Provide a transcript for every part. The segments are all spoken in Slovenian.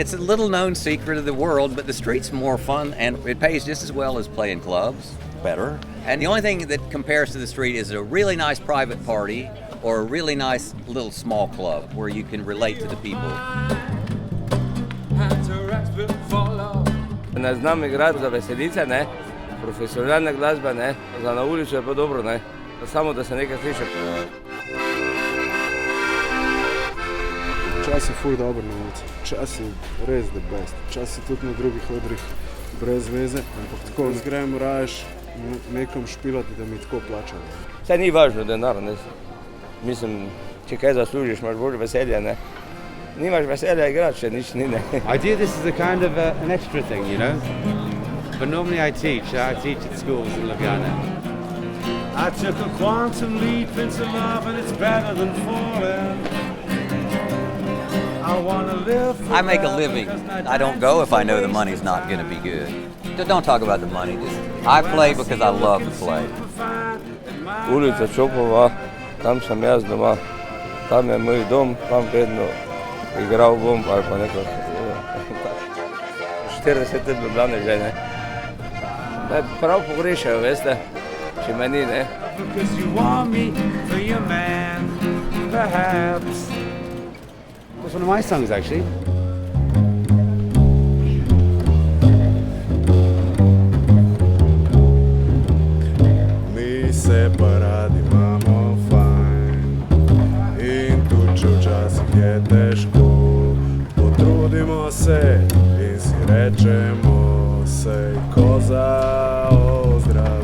It's a little known secret of the world, but the street's more fun and it pays just as well as playing clubs, better. And the only thing that compares to the street is a really nice private party or a really nice little small club where you can relate to the people. Ne znam igrati za veselice, ne, profesionalna glasba, ne, za na ulicu je pa dobro, ne, samo da se nekaj sliši. Čas je ful dobro na ulici, čas je res the best, čas je tudi na drugih odrih brez veze, ampak tako ne gremo raješ nekom špilati, da mi tako plačajo. Saj ni važno denar, ne, mislim, če kaj zaslužiš, imaš bolj veselje, ne. Nimaš veselja igrati, če nič ni, ne. I do this as a kind of an extra thing, you know. But normally I teach at schools in Ljubljana. I took a quantum leap into love and it's better than falling. I wanna live forever. I make a living. I don't go if I know the money's not going to be good. Don't talk about the money. I play because I love to play. Ulica Čopova, tam sem jaz doma, tam je moj dom, tam vedno igral bom ali pa nekaj. 40 let Ljubljane že, ne. Prav pogrešajo, veste, če me ni, ne. Because you want me for your man, perhaps. It's one of my songs, actually. Mi se pa radi imamo fajn in tudi če včasih je težko, potrudimo se in si rečemo sej koza ozdravela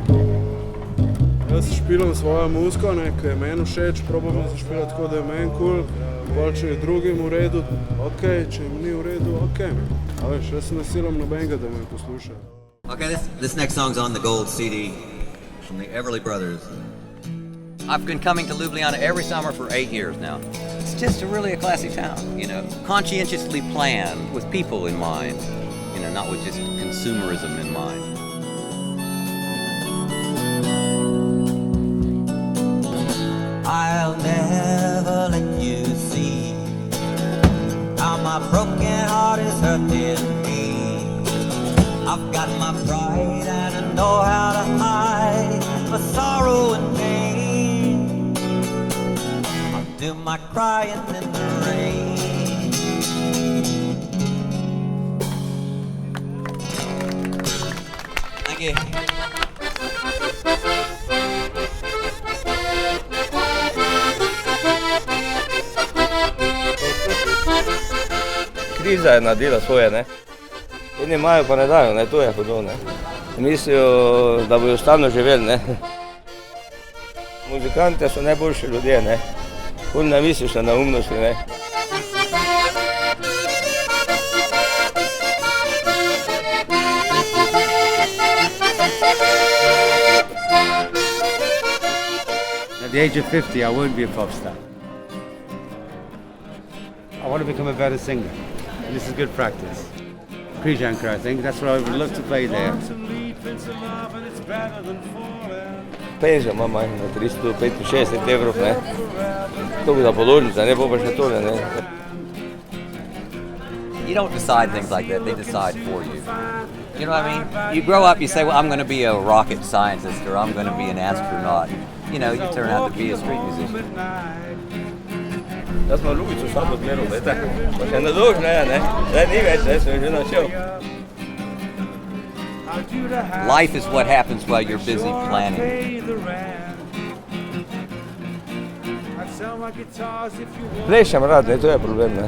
bo. Jaz špilam svojo muziko, ki je meni všeč, probam zašpilati tako, da je meni kul, bolj če je drugim v redu, okej, če jim ni v redu, okej. A veš, jaz ne silam nobenega, da me posluša. Okay, this next song's on the gold CD from the Everly Brothers. I've been coming to Ljubljana every summer for 8 years now. It's just really a classy town, you know, conscientiously planned with people in mind, you know, not with just consumerism in mind. I'll never let you see how my broken heart is hurting me. I've got my pride and I know how to hide my sorrow and pain. I'll do my crying in the rain. Thank you. Kriza je naredila svoje, ne. Eni imajo pa ne dajo, ne, to je hudo, ne. Mislijo, da bojo stalno živeli, ne. Muzikante so najboljši ljudje, ne. Ful ne misliš na neumnosti, ne. At the age of 50, I won't be a pop star. I want to become a better singer. And this is good practice. Križanka, I think. That's what I would love to play there. Penzija ima manj, na 365 evrov, ne. To bi za položnica, ne bo pa še tole, ne. You don't decide things like that, they decide for you. You know what I mean? You grow up, you say, well, I'm going to be a rocket scientist or I'm going to be an astronaut. You know, you turn out to be a street musician. Jaz smo Ljubico slabo zmeral, vete, pa še nedolžno je, ne, zdaj ni več, ne, sem že načel. Life is what happens while you're busy planning. Plešem rad, ne, to je problem, ne.